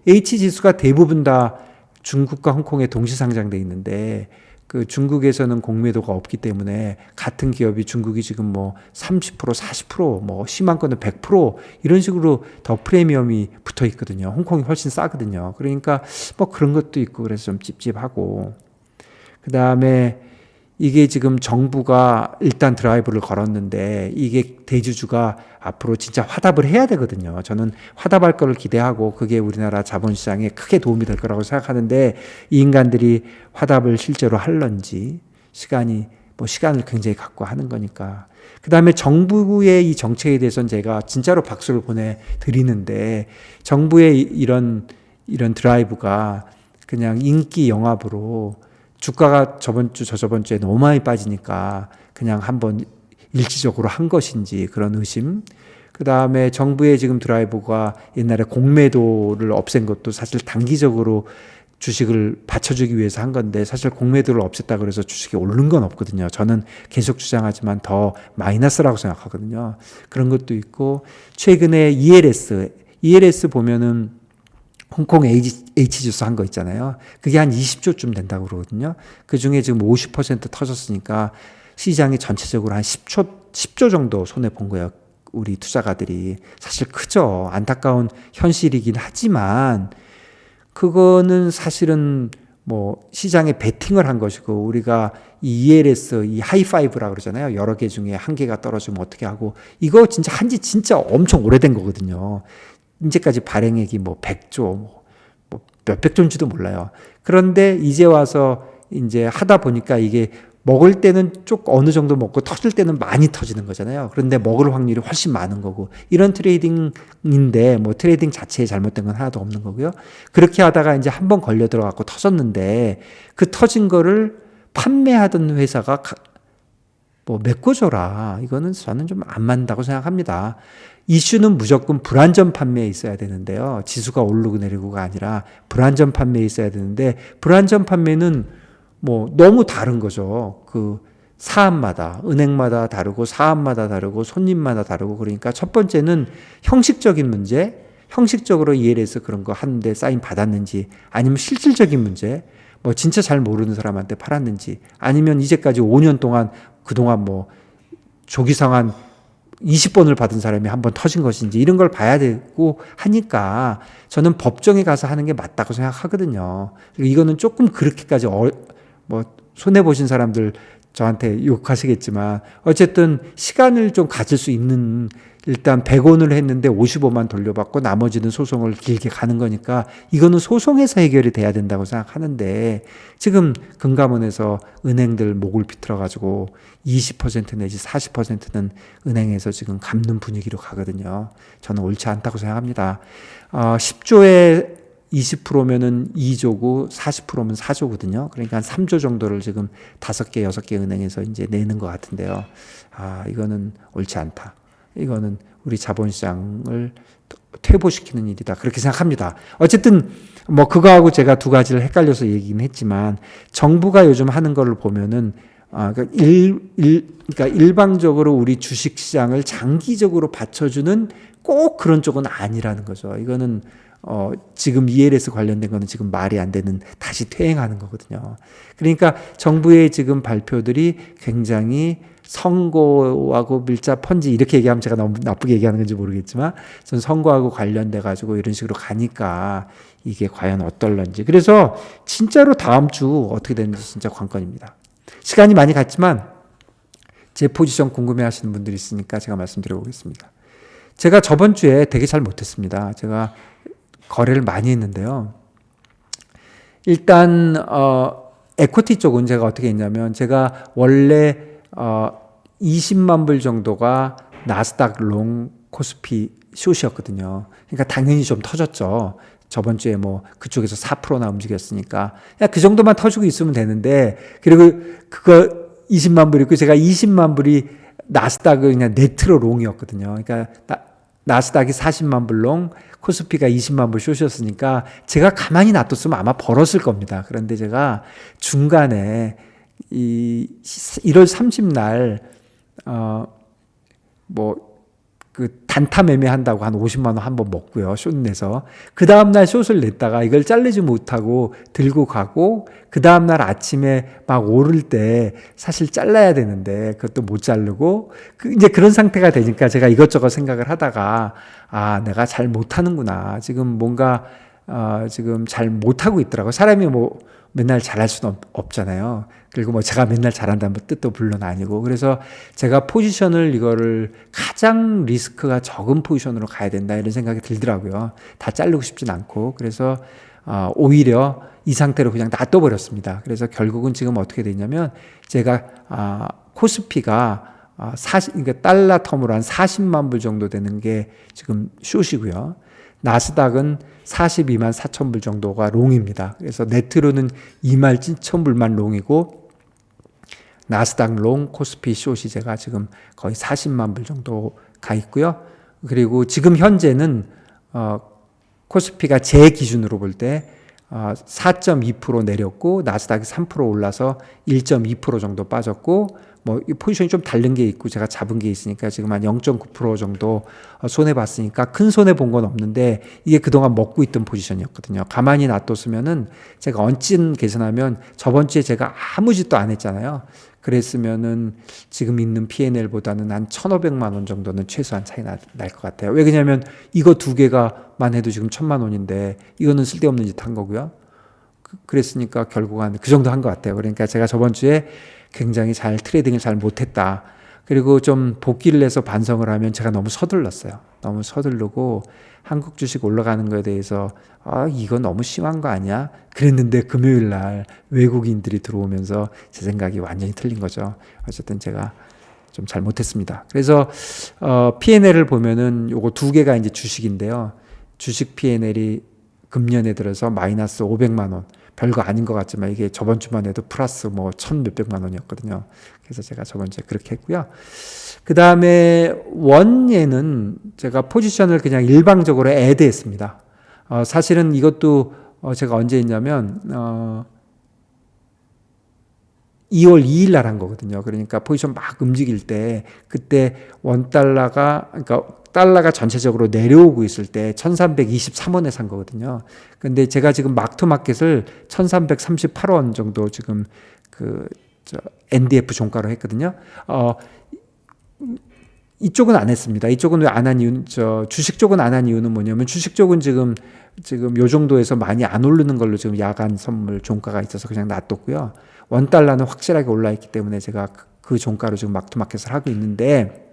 H지수가 대부분 다 중국과 홍콩에 동시 상장돼 있는데 그 중국에서는 공매도가 없기 때문에 같은 기업이 중국이 지금 뭐 30%, 40%뭐 심한 거는 100% 이런 식으로 더 프리미엄이 붙어 있거든요. 홍콩이 훨씬 싸거든요. 그러니까 뭐 그런 것도 있고 그래서 좀 찝찝하고 그다음에 이게 지금 정부가 일단 드라이브를 걸었는데 이게 대주주가 앞으로 진짜 화답을 해야 되거든요. 저는 화답할 거를 기대하고 그게 우리나라 자본시장에 크게 도움이 될 거라고 생각하는데 이 인간들이 화답을 실제로 할런지 시간을 굉장히 갖고 하는 거니까. 그 다음에 정부의 이 정책에 대해서는 제가 진짜로 박수를 보내드리는데 정부의 이런 드라이브가 그냥 인기 영합으로 주가가 저번 주에 너무 많이 빠지니까 그냥 한번 일시적으로 한 것인지 그런 의심. 그 다음에 정부의 지금 드라이브가 옛날에 공매도를 없앤 것도 사실 단기적으로 주식을 받쳐주기 위해서 한 건데 사실 공매도를 없앴다 그래서 주식이 오른 건 없거든요. 저는 계속 주장하지만 더 마이너스라고 생각하거든요. 그런 것도 있고 최근에 ELS 보면은 홍콩 H지수 한 거 있잖아요. 그게 한 20조쯤 된다고 그러거든요. 그 중에 지금 50% 터졌으니까 시장이 전체적으로 한 10조 정도 손해본 거예요. 우리 투자가들이. 사실 크죠. 안타까운 현실이긴 하지만 그거는 사실은 뭐 시장에 베팅을 한 것이고 우리가 이 ELS, 이 하이파이브라고 그러잖아요. 여러 개 중에 한 개가 떨어지면 어떻게 하고 이거 진짜 한지 진짜 엄청 오래된 거거든요. 이제까지 발행액이 뭐 100조, 뭐 몇백 조인지도 몰라요. 그런데 이제 와서 이제 하다 보니까 이게 먹을 때는 쭉 어느 정도 먹고 터질 때는 많이 터지는 거잖아요. 그런데 먹을 확률이 훨씬 많은 거고 이런 트레이딩인데 뭐 트레이딩 자체에 잘못된 건 하나도 없는 거고요. 그렇게 하다가 이제 한번 걸려 들어가고 터졌는데 그 터진 거를 판매하던 회사가 뭐 메꿔줘라. 이거는 저는 좀 안 맞는다고 생각합니다. 이슈는 무조건 불안전 판매에 있어야 되는데요. 지수가 오르고 내리고가 아니라 불안전 판매에 있어야 되는데 불안전 판매는 뭐 너무 다른 거죠. 그 사업마다, 은행마다 다르고 사업마다 다르고 손님마다 다르고 그러니까 첫 번째는 형식적인 문제, 형식적으로 ELS 그런 거 하는데 사인 받았는지 아니면 실질적인 문제, 뭐 진짜 잘 모르는 사람한테 팔았는지 아니면 이제까지 5년 동안 그동안 뭐 조기상한 20번을 받은 사람이 한번 터진 것인지 이런 걸 봐야 되고 하니까 저는 법정에 가서 하는 게 맞다고 생각하거든요. 이거는 조금 그렇게까지 뭐 손해보신 사람들 저한테 욕하시겠지만 어쨌든 시간을 좀 가질 수 있는 일단 100원을 했는데 55만 돌려받고 나머지는 소송을 길게 가는 거니까 이거는 소송에서 해결이 돼야 된다고 생각하는데 지금 금감원에서 은행들 목을 비틀어 가지고 20% 내지 40%는 은행에서 지금 갚는 분위기로 가거든요. 저는 옳지 않다고 생각합니다. 10조에 20%면은 2조고 40%면 4조거든요. 그러니까 한 3조 정도를 지금 5개, 6개 은행에서 이제 내는 것 같은데요. 이거는 옳지 않다. 이거는 우리 자본시장을 퇴보시키는 일이다. 그렇게 생각합니다. 어쨌든 뭐 그거하고 제가 두 가지를 헷갈려서 얘기는 했지만 정부가 요즘 하는 거를 보면은 그러니까 일방적으로 우리 주식시장을 장기적으로 받쳐주는 꼭 그런 쪽은 아니라는 거죠. 이거는 지금 ELS 관련된 거는 지금 말이 안 되는 다시 퇴행하는 거거든요. 그러니까 정부의 지금 발표들이 굉장히 선거하고 밀접한지 이렇게 얘기하면 제가 너무 나쁘게 얘기하는 건지 모르겠지만 전 선거하고 관련돼 가지고 이런 식으로 가니까 이게 과연 어떨런지. 그래서 진짜로 다음 주 어떻게 되는지 진짜 관건입니다. 시간이 많이 갔지만 제 포지션 궁금해 하시는 분들이 있으니까 제가 말씀드려 보겠습니다. 제가 저번 주에 되게 잘 못했습니다. 제가 거래를 많이 했는데요. 일단 에코티 쪽은 제가 어떻게 했냐면 제가 원래 20만 불 정도가 나스닥 롱 코스피 숏이었거든요. 그러니까 당연히 좀 터졌죠. 저번 주에 뭐 그쪽에서 4%나 움직였으니까 그 정도만 터지고 있으면 되는데 그리고 그거 20만 불 있고 제가 20만 불이 나스닥을 그냥 네트로 롱이었거든요. 그러니까 나스닥이 40만 불 롱, 코스피가 20만 불 숏이었으니까 제가 가만히 놔뒀으면 아마 벌었을 겁니다. 그런데 제가 중간에 이 1월 30날 그 단타 매매한다고 한 50만 원 한번 먹고요. 숏 내서. 그 다음날 숏을 냈다가 이걸 자르지 못하고 들고 가고, 그 다음날 아침에 막 오를 때 사실 잘라야 되는데 그것도 못 자르고, 이제 그런 상태가 되니까 제가 이것저것 생각을 하다가, 아, 내가 잘 못하는구나. 지금 뭔가, 지금 잘 못하고 있더라고요. 사람이 뭐 맨날 잘할 수는 없잖아요. 그리고 뭐 제가 맨날 잘한다는 뜻도 물론 아니고. 그래서 제가 포지션을 이거를 가장 리스크가 적은 포지션으로 가야 된다 이런 생각이 들더라고요. 다 자르고 싶진 않고. 그래서 오히려 이 상태로 그냥 놔둬버렸습니다. 그래서 결국은 지금 어떻게 되냐면 제가 코스피가 그러니까 달러 텀으로 한 40만 불 정도 되는 게 지금 숏이고요. 나스닥은 42만 4천 불 정도가 롱입니다. 그래서 네트로는 2만 7천 불만 롱이고, 나스닥 롱, 코스피 숏이 제가 지금 거의 40만 불 정도 가 있고요. 그리고 지금 현재는 코스피가 제 기준으로 볼 때 4.2% 내렸고, 나스닥이 3% 올라서 1.2% 정도 빠졌고, 뭐 이 포지션이 좀 다른 게 있고 제가 잡은 게 있으니까 지금 한 0.9% 정도 손해 봤으니까 큰 손해 본 건 없는데, 이게 그동안 먹고 있던 포지션이었거든요. 가만히 놔뒀으면은 제가 언찐 계산하면 저번 주에 제가 아무 짓도 안 했잖아요. 그랬으면은 지금 있는 P&L보다는 한 1,500만 원 정도는 최소한 차이 날 것 같아요. 왜 그러냐면 이거 두 개가만 해도 지금 1,000만 원인데 이거는 쓸데없는 짓 한 거고요. 그랬으니까 결국 한 그 정도 한 것 같아요. 그러니까 제가 저번 주에 굉장히 잘 트레이딩을 잘 못했다. 그리고 좀 복귀를 해서 반성을 하면 제가 너무 서둘렀어요. 너무 서두르고 한국 주식 올라가는 거에 대해서 이거 너무 심한 거 아니야? 그랬는데 금요일 날 외국인들이 들어오면서 제 생각이 완전히 틀린 거죠. 어쨌든 제가 좀 잘못했습니다. 그래서 P&L을 보면은 요거 두 개가 이제 주식인데요. 주식 P&L이 금년에 들어서 마이너스 500만 원. 별거 아닌 것 같지만 이게 저번 주만 해도 플러스 뭐 1,몇백만 원이었거든요. 그래서 제가 저번 주에 그렇게 했고요. 그 다음에 원예는 제가 포지션을 그냥 일방적으로 애드했습니다. 사실은 이것도 제가 언제 했냐면 2월 2일 날 한 거거든요. 그러니까 포지션 막 움직일 때 그때 그러니까 달러가 전체적으로 내려오고 있을 때 1323원에 산 거거든요. 근데 제가 지금 막투마켓을 1338원 정도 지금 NDF 종가로 했거든요. 이쪽은 안 했습니다. 이쪽은 왜 안 한 이유는 주식 쪽은 안 한 이유는 뭐냐면 주식 쪽은 지금 요 정도에서 많이 안 오르는 걸로 지금 야간 선물 종가가 있어서 그냥 놔뒀고요. 원달러는 확실하게 올라 있기 때문에 제가 그 종가로 지금 막투마켓을 하고 있는데,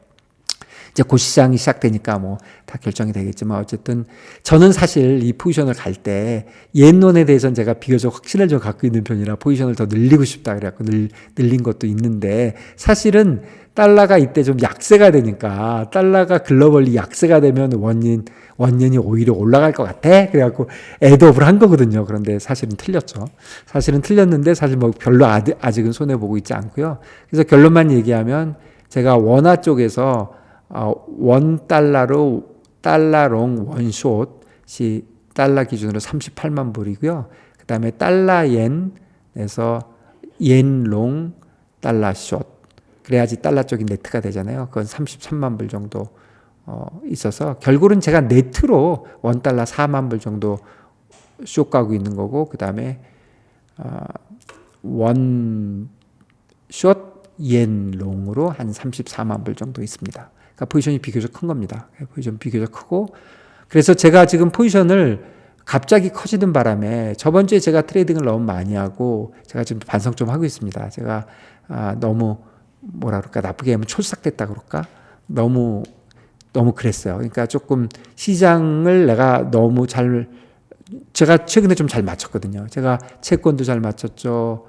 이제 그 시장이 시작되니까 뭐 다 결정이 되겠지만 어쨌든 저는 사실 이 포지션을 갈 때 옌론에 대해서는 제가 비교적 확신을 좀 갖고 있는 편이라 포지션을 더 늘리고 싶다 그래갖고 늘린 것도 있는데, 사실은 달러가 이때 좀 약세가 되니까 달러가 글로벌리 약세가 되면 원년이 오히려 올라갈 것 같아 그래갖고 애드업을 한 거거든요. 그런데 사실은 틀렸죠. 사실은 틀렸는데 사실 뭐 별로 아직은 손해보고 있지 않고요. 그래서 결론만 얘기하면 제가 원화 쪽에서 $1로 달러롱 원숏이 달러 기준으로 38만 불이고요. 그 다음에 달러옌에서 옌롱 달러숏, 그래야지 달러 쪽이 네트가 되잖아요. 그건 33만 불 정도 있어서 결국은 제가 네트로 $1 4만 불 정도 숏 가고 있는 거고, 그 다음에 원숏 옌롱으로 한 34만 불 정도 있습니다. 그러니까 포지션이 비교적 큰 겁니다. 포지션 비교적 크고, 그래서 제가 지금 포지션을 갑자기 커지는 바람에 저번 주에 제가 트레이딩을 너무 많이 하고 제가 지금 반성 좀 하고 있습니다. 제가 너무 뭐라 그럴까, 나쁘게 하면 촐싹됐다 그럴까, 너무 그랬어요. 그러니까 조금 시장을 내가 너무 제가 최근에 좀 잘 맞췄거든요. 제가 채권도 잘 맞췄죠.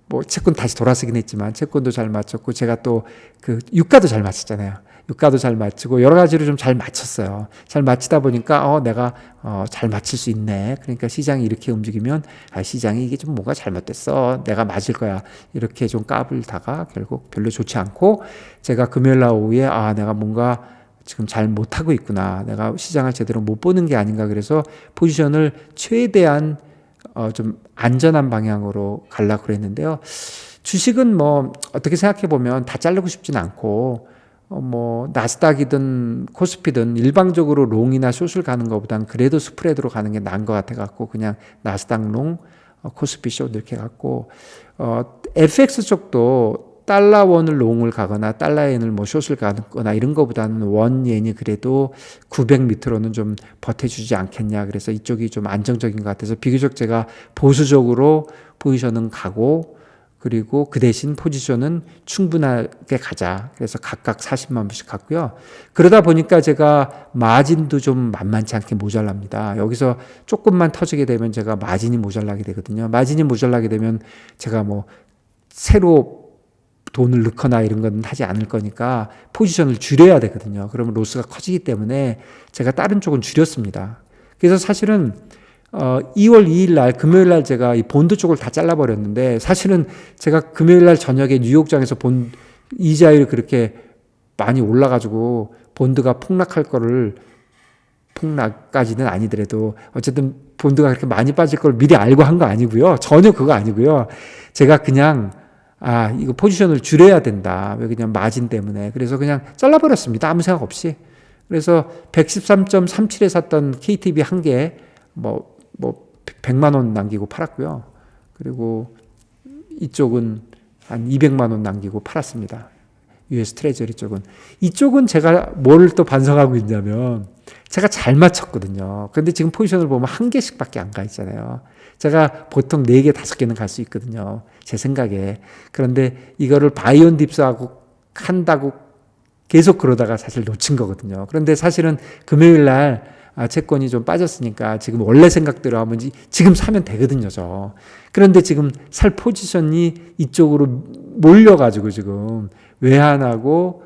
뭐 채권 다시 돌아서긴 했지만 채권도 잘 맞췄고, 제가 또 그 유가도 잘 맞췄잖아요. 유가도 잘 맞추고 여러 가지로 좀 잘 맞췄어요. 잘 맞추다 보니까 내가 잘 맞출 수 있네. 그러니까 시장이 이렇게 움직이면 시장이 이게 좀 뭔가 잘못됐어. 내가 맞을 거야. 이렇게 좀 까불다가 결국 별로 좋지 않고 제가 금요일 날 오후에 내가 뭔가 지금 잘 못하고 있구나. 내가 시장을 제대로 못 보는 게 아닌가. 그래서 포지션을 최대한 좀 안전한 방향으로 가려고 그랬는데요. 주식은 뭐 어떻게 생각해 보면 다 자르고 싶진 않고 뭐 나스닥이든 코스피든 일방적으로 롱이나 숏을 가는 것보단 그래도 스프레드로 가는 게 나은 것 같아 갖고 그냥 나스닥 롱, 코스피 숏 이렇게 갖고 FX 쪽도 달러원을 롱을 가거나 달러엔을 뭐 숏을 가거나 이런 것보다는 원옌이 그래도 900 밑으로는 좀 버텨주지 않겠냐. 그래서 이쪽이 좀 안정적인 것 같아서 비교적 제가 보수적으로 포지션은 가고 그리고 그 대신 포지션은 충분하게 가자. 그래서 각각 40만 원씩 갔고요. 그러다 보니까 제가 마진도 좀 만만치 않게 모자랍니다. 여기서 조금만 터지게 되면 제가 마진이 모자라게 되거든요. 마진이 모자라게 되면 제가 뭐 새로 돈을 넣거나 이런 건 하지 않을 거니까 포지션을 줄여야 되거든요. 그러면 로스가 커지기 때문에 제가 다른 쪽은 줄였습니다. 그래서 사실은 2월 2일 날 금요일 날 제가 이 본드 쪽을 다 잘라버렸는데 사실은 제가 금요일 날 저녁에 뉴욕장에서 본 이자율이 그렇게 많이 올라가지고 본드가 폭락할 거를 폭락까지는 아니더라도 어쨌든 본드가 그렇게 많이 빠질 걸 미리 알고 한 거 아니고요. 전혀 그거 아니고요. 제가 그냥 이거 포지션을 줄여야 된다. 왜 그냥 마진 때문에. 그래서 그냥 잘라버렸습니다. 아무 생각 없이. 그래서 113.37에 샀던 KTB 한 개, 뭐 100만 원 남기고 팔았고요. 그리고 이쪽은 한 200만 원 남기고 팔았습니다. US 트레저리 쪽은. 이쪽은 제가 뭘 또 반성하고 있냐면 제가 잘 맞췄거든요. 근데 지금 포지션을 보면 한 개씩밖에 안 가 있잖아요. 제가 보통 4개, 5개는 갈 수 있거든요. 제 생각에. 그런데 이거를 바이온 딥스하고 한다고 계속 그러다가 사실 놓친 거거든요. 그런데 사실은 금요일 날 채권이 좀 빠졌으니까 지금 원래 생각대로 하면 지금 사면 되거든요. 그런데 지금 살 포지션이 이쪽으로 몰려가지고 지금 외환하고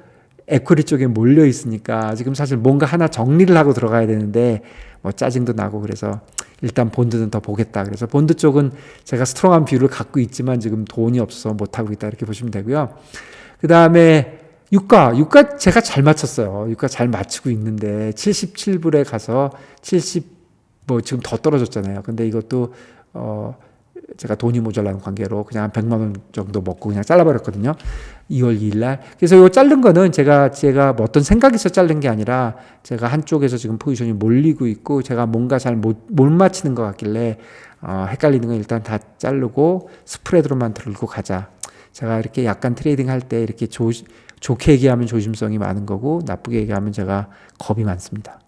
에쿼리 쪽에 몰려 있으니까 지금 사실 뭔가 하나 정리를 하고 들어가야 되는데 뭐 짜증도 나고 그래서 일단 본드는 더 보겠다. 그래서 본드 쪽은 제가 스트롱한 뷰를 갖고 있지만 지금 돈이 없어서 못하고 있다. 이렇게 보시면 되고요. 그 다음에 유가 제가 잘 맞췄어요. 유가 잘 맞추고 있는데 77불에 가서 뭐 지금 더 떨어졌잖아요. 근데 이것도 제가 돈이 모자라는 관계로 그냥 한 100만 원 정도 먹고 그냥 잘라버렸거든요. 2월 2일 날. 그래서 이 자른 거는 제가 뭐 어떤 생각에서 자른 게 아니라 제가 한쪽에서 지금 포지션이 몰리고 있고 제가 뭔가 잘 못 맞히는 것 같길래 헷갈리는 건 일단 다 자르고 스프레드로만 들고 가자. 제가 이렇게 약간 트레이딩 할 때 이렇게 좋게 얘기하면 조심성이 많은 거고 나쁘게 얘기하면 제가 겁이 많습니다.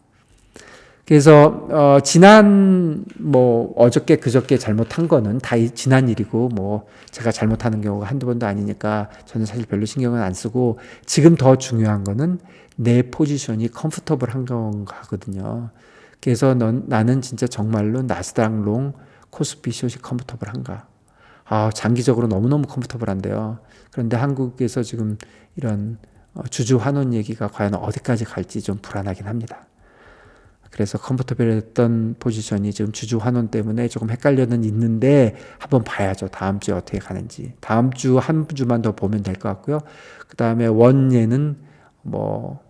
그래서 지난 뭐 어저께 그저께 잘못한 거는 다 지난 일이고 뭐 제가 잘못하는 경우가 한두 번도 아니니까 저는 사실 별로 신경은 안 쓰고 지금 더 중요한 거는 내 포지션이 컴포터블한 건가거든요. 그래서 나는 진짜 정말로 나스닥 롱 코스피 숏이 컴포터블한가. 장기적으로 너무너무 컴포터블한데요. 그런데 한국에서 지금 이런 주주 환원 얘기가 과연 어디까지 갈지 좀 불안하긴 합니다. 그래서 컴포터블했던 포지션이 지금 주주 환원 때문에 조금 헷갈려는 있는데 한번 봐야죠. 다음 주에 어떻게 가는지. 다음 주 한 주만 더 보면 될 것 같고요. 그 다음에 원예는 뭐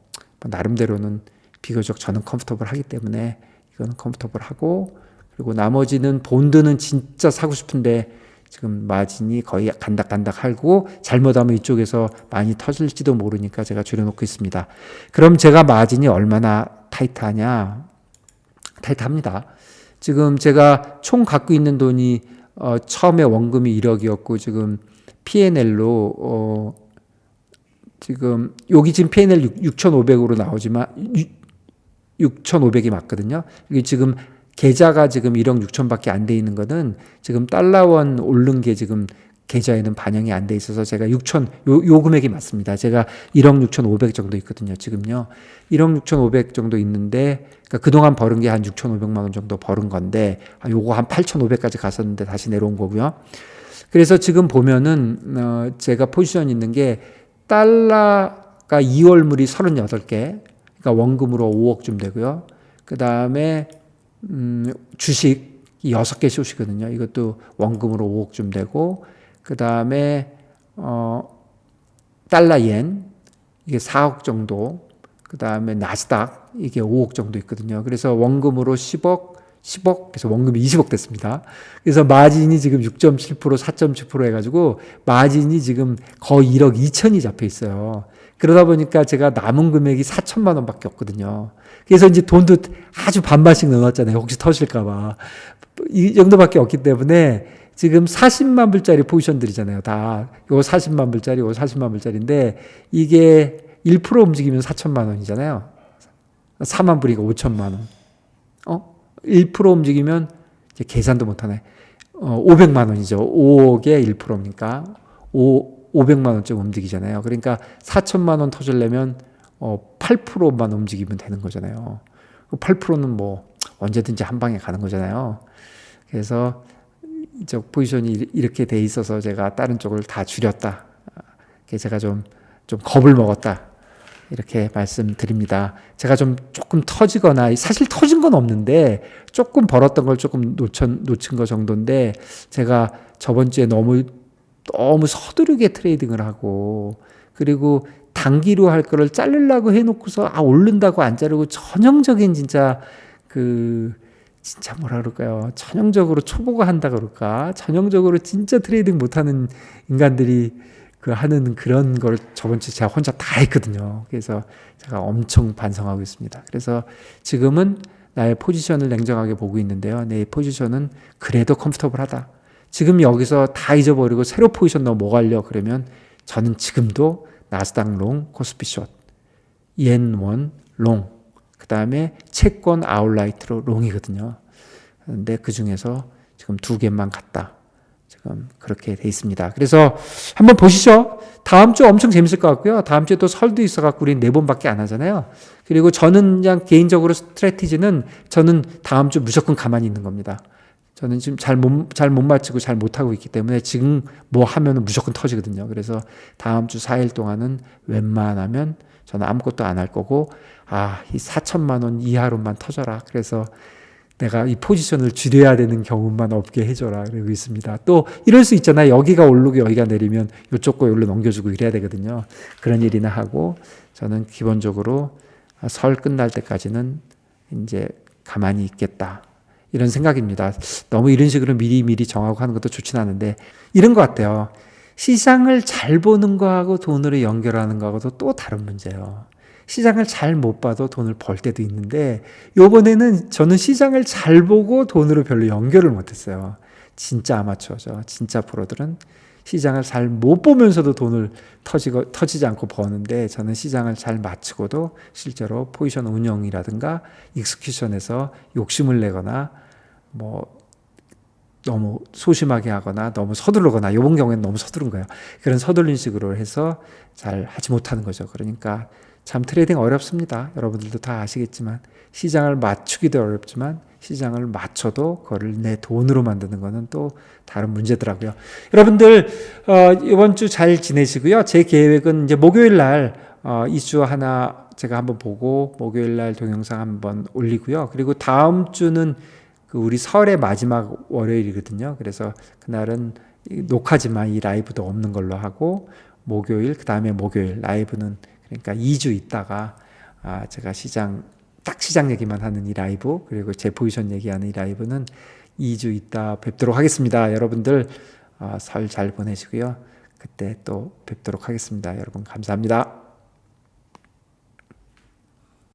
나름대로는 비교적 저는 컴포터블하기 때문에 이거는 컴포터블하고 그리고 나머지는 본드는 진짜 사고 싶은데 지금 마진이 거의 간닥간닥 하고 잘못하면 이쪽에서 많이 터질지도 모르니까 제가 줄여놓고 있습니다. 그럼 제가 마진이 얼마나 타이트하냐? 타이트합니다. 지금 제가 총 갖고 있는 돈이 처음에 원금이 1억이었고 지금 P&L로 지금 여기 지금 P&L 6,500으로 나오지만 6,500이 맞거든요. 이게 지금 계좌가 지금 1억 6천밖에 안 돼 있는 거는 지금 달러원 오른 게 지금 계좌에는 반영이 안 돼 있어서 제가 6천 요 금액이 맞습니다. 제가 1억 6,500 정도 있거든요. 지금요. 1억 6,500 정도 있는데 그러니까 그동안 벌은 게 한 6,500만 원 정도 벌은 건데 요거 한 8,500까지 갔었는데 다시 내려온 거고요. 그래서 지금 보면은 제가 포지션 있는 게 달러가 2월물이 38개, 그러니까 원금으로 5억쯤 되고요. 그 다음에 주식 6개 숏이거든요. 이것도 원금으로 5억쯤 되고, 그 다음에 달러 옌 이게 4억 정도, 그 다음에 나스닥 이게 5억 정도 있거든요. 그래서 원금으로 10억, 그래서 원금이 20억 됐습니다. 그래서 마진이 지금 6.7%, 4.7% 해가지고 마진이 지금 거의 1억 2천이 잡혀 있어요. 그러다 보니까 제가 남은 금액이 4천만 원밖에 없거든요. 그래서 이제 돈도 아주 반반씩 넣어놨잖아요. 혹시 터질까봐. 이 정도밖에 없기 때문에 지금 40만 불짜리 포지션들이잖아요. 다. 요거 40만 불짜리, 요거 40만 불짜리인데 이게 1% 움직이면 4천만 원이잖아요. 4만 불이니까 5천만 원. 1% 움직이면 이제 계산도 못하네. 500만 원이죠. 5억에 1%니까 500만 원쯤 움직이잖아요. 그러니까 4천만 원 터지려면 8%만 움직이면 되는 거잖아요. 8%는 뭐 언제든지 한 방에 가는 거잖아요. 그래서 저 포지션이 이렇게 돼 있어서 제가 다른 쪽을 다 줄였다. 제가 좀 겁을 먹었다. 이렇게 말씀드립니다. 제가 조금 터지거나, 사실 터진 건 없는데, 조금 벌었던 걸 조금 놓친 거 정도인데, 제가 저번 주에 너무 서두르게 트레이딩을 하고, 그리고 단기로 할 거를 자르려고 해놓고서, 오른다고 안 자르고, 전형적인 진짜 뭐라 그럴까요? 전형적으로 초보가 한다 그럴까? 전형적으로 진짜 트레이딩 못하는 인간들이 하는 그런 걸 저번 주에 제가 혼자 다 했거든요. 그래서 제가 엄청 반성하고 있습니다. 그래서 지금은 나의 포지션을 냉정하게 보고 있는데요. 내 포지션은 그래도 컴포터블하다. 지금 여기서 다 잊어버리고 새로 포지션 넘어가려고 그러면 저는 지금도 나스닥 롱, 코스피 숏, 옌원 롱, 그 다음에 채권 아웃라이트로 롱이거든요. 그런데 그 중에서 지금 2개만 갔다. 지금 그렇게 돼 있습니다. 그래서 한번 보시죠. 다음 주 엄청 재밌을 것 같고요. 다음 주에 또 설도 있어갖고 우리 4번밖에 안 하잖아요. 그리고 저는 그냥 개인적으로 스트래티지는 저는 다음 주 무조건 가만히 있는 겁니다. 저는 지금 잘 못 맞추고 잘 못하고 있기 때문에 지금 뭐 하면은 무조건 터지거든요. 그래서 다음 주 4일 동안은 웬만하면 저는 아무것도 안 할 거고, 이 4천만 원 이하로만 터져라. 그래서 내가 이 포지션을 줄여야 되는 경우만 없게 해줘라. 그러고 있습니다. 또 이럴 수 있잖아요. 여기가 오르고 여기가 내리면 이쪽 거 여기로 넘겨주고 이래야 되거든요. 그런 일이나 하고, 저는 기본적으로 설 끝날 때까지는 이제 가만히 있겠다. 이런 생각입니다. 너무 이런 식으로 미리 정하고 하는 것도 좋진 않은데, 이런 것 같아요. 시장을 잘 보는 거하고 돈으로 연결하는 거하고도 또 다른 문제예요. 시장을 잘 못 봐도 돈을 벌 때도 있는데, 요번에는 저는 시장을 잘 보고 돈으로 별로 연결을 못했어요. 진짜 아마추어죠. 진짜 프로들은 시장을 잘 못 보면서도 돈을 터지지 않고 버는데, 저는 시장을 잘 맞추고도 실제로 포지션 운영이라든가 익스큐션에서 욕심을 내거나 너무 소심하게 하거나 너무 서두르거나, 이번 경우에는 너무 서두른 거예요. 그런 서둘린 식으로 해서 잘 하지 못하는 거죠. 그러니까 참 트레이딩 어렵습니다. 여러분들도 다 아시겠지만, 시장을 맞추기도 어렵지만 시장을 맞춰도 그거를 내 돈으로 만드는 거는 또 다른 문제더라고요. 여러분들 이번 주 잘 지내시고요. 제 계획은 이제 목요일 날 이슈 하나 제가 한번 보고 목요일 날 동영상 한번 올리고요. 그리고 다음 주는 우리 설의 마지막 월요일이거든요. 그래서 그날은 녹화지만 이 라이브도 없는 걸로 하고, 목요일, 그 다음에 목요일 라이브는, 그러니까 2주 있다가 제가 시장 얘기만 하는 이 라이브, 그리고 제 포지션 얘기하는 이 라이브는 2주 있다 뵙도록 하겠습니다. 여러분들 설 잘 보내시고요. 그때 또 뵙도록 하겠습니다. 여러분 감사합니다.